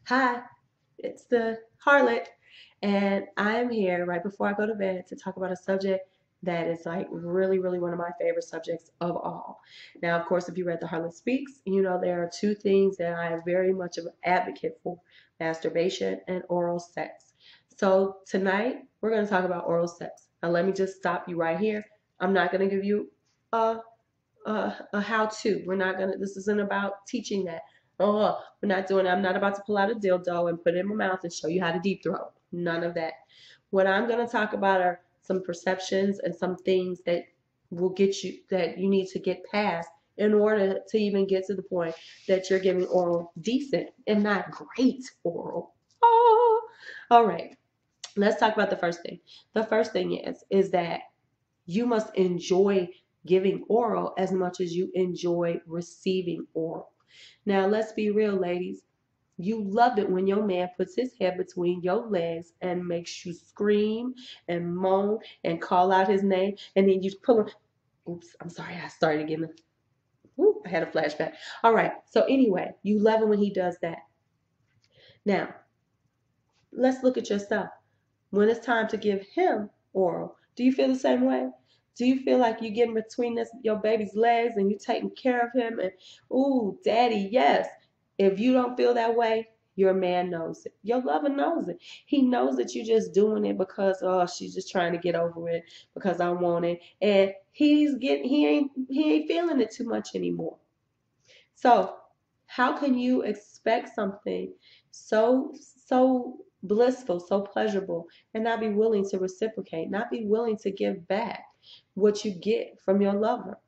Hi, it's the Harlot, and I'm here right before I go to bed to talk about a subject that is like really one of my favorite subjects of all. Now, of course, if you read The Harlot Speaks, you know there are two things that I am very much of an advocate for: masturbation and oral sex. So tonight, we're going to talk about oral sex. Now, let me just stop you right here. I'm not going to give you a a how-to. We're not gonna. This isn't about teaching that. Oh, we're not doing. I'm not about to pull out a dildo and put it in my mouth and show you how to deep throat. None of that. What I'm gonna talk about are some perceptions and some things that will get you that you need to get past in order to even get to the point that you're giving oral decent and not great oral. Oh, all right. Let's talk about the first thing. The first thing is that you must enjoy giving oral as much as you enjoy receiving oral. Now, let's be real, ladies. You love it when your man puts his head between your legs and makes you scream and moan and call out his name, and then you pull him. Oops, I'm sorry, I started again. Ooh, I had a flashback. All right, so anyway, you love it when he does that. Now, let's look at yourself. When it's time to give him oral, do you feel the same way? Do you feel like you getting between your baby's legs and you taking care of him and, ooh, daddy, yes. If you don't feel that way, your man knows it. Your lover knows it. He knows that you're just doing it because, oh, she's just trying to get over it because I want it. And he ain't feeling it too much anymore. So how can you expect something so blissful, so pleasurable, and not be willing to reciprocate, not be willing to give back what you get from your lover?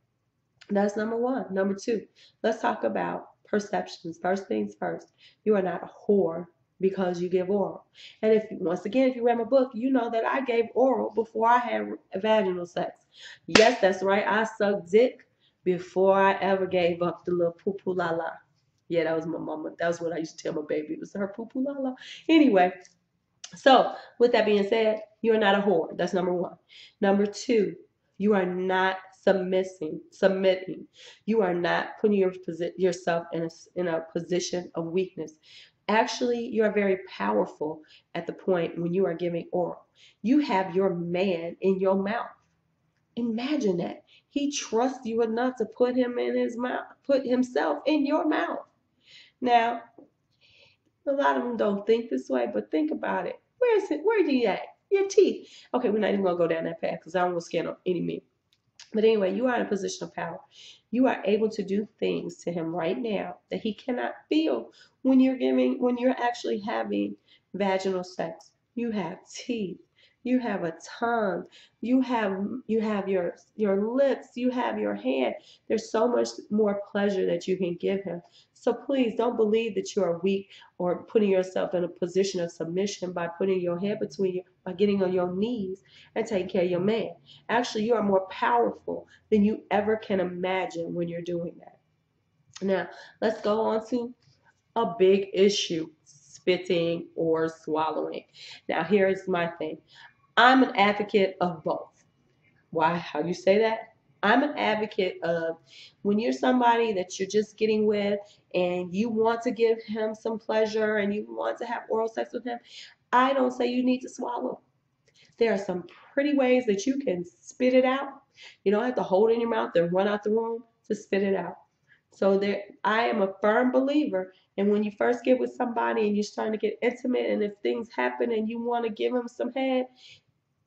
That's number one. Number two, let's talk about perceptions. First things first, you are not a whore because you give oral. And if once again, if you read my book, you know that I gave oral before I had vaginal sex. Yes, that's right. I sucked dick before I ever gave up the little poo poo la la. Yeah, that was my mama. That was what I used to tell my baby. It was her poo poo la la. Anyway, so with that being said, you are not a whore. That's number one. Number two, you are not submitting. You are not putting yourself in a position of weakness. Actually, you are very powerful at the point when you are giving oral. You have your man in your mouth. Imagine that. He trusts you enough to put him in his mouth, put himself in your mouth. Now, a lot of them don't think this way, but think about it. Where is it? Where are you at? Your teeth. Okay, we're not even gonna go down that path because I don't want to scare any men. But anyway, you are in a position of power. You are able to do things to him right now that he cannot feel when you're actually having vaginal sex. You have teeth. You have a tongue. You have your lips. You have your hand. There's so much more pleasure that you can give him. So please don't believe that you are weak or putting yourself in a position of submission by putting your head by getting on your knees and taking care of your man. Actually, you are more powerful than you ever can imagine when you're doing that. Now, let's go on to a big issue: spitting or swallowing. Now, here's my thing: I'm an advocate of both. Why? How do you say that? I'm an advocate of when you're somebody that you're just getting with and you want to give him some pleasure and you want to have oral sex with him, I don't say you need to swallow. There are some pretty ways that you can spit it out. You don't have to hold it in your mouth and run out the room to spit it out. So there, I am a firm believer. And when you first get with somebody and you're starting to get intimate, and if things happen and you want to give them some head,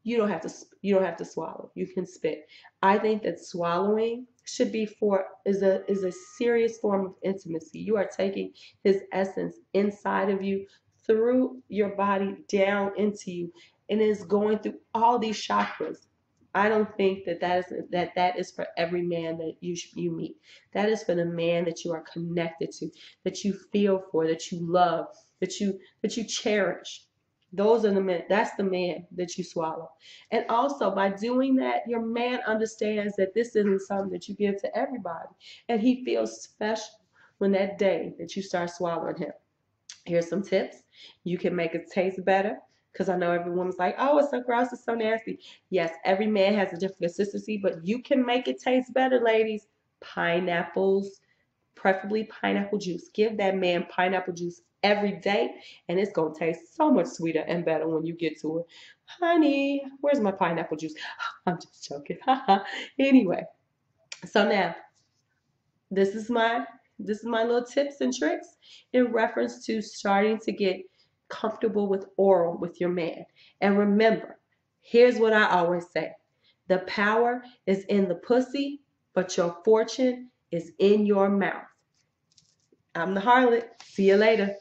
you don't have to swallow. You can spit. I think that swallowing should be for is a serious form of intimacy. You are taking his essence inside of you, through your body, down into you, and it is going through all these chakras. I don't think that is for every man that you meet. That is for the man that you are connected to, that you feel for, that you love, that you cherish. Those are the men. That's the man that you swallow. And also, by doing that, your man understands that this isn't something that you give to everybody. And he feels special when that day that you start swallowing him. Here's some tips. You can make it taste better. Because I know every woman's like, oh, it's so gross, it's so nasty. Yes, every man has a different consistency, but you can make it taste better, ladies. Pineapples, preferably pineapple juice. Give that man pineapple juice every day, and it's going to taste so much sweeter and better when you get to it. Honey, where's my pineapple juice? I'm just joking. Anyway, so now this is my little tips and tricks in reference to starting to get comfortable with oral with your man. And remember, here's what I always say. The power is in the pussy, but your fortune is in your mouth. I'm the harlot. See you later.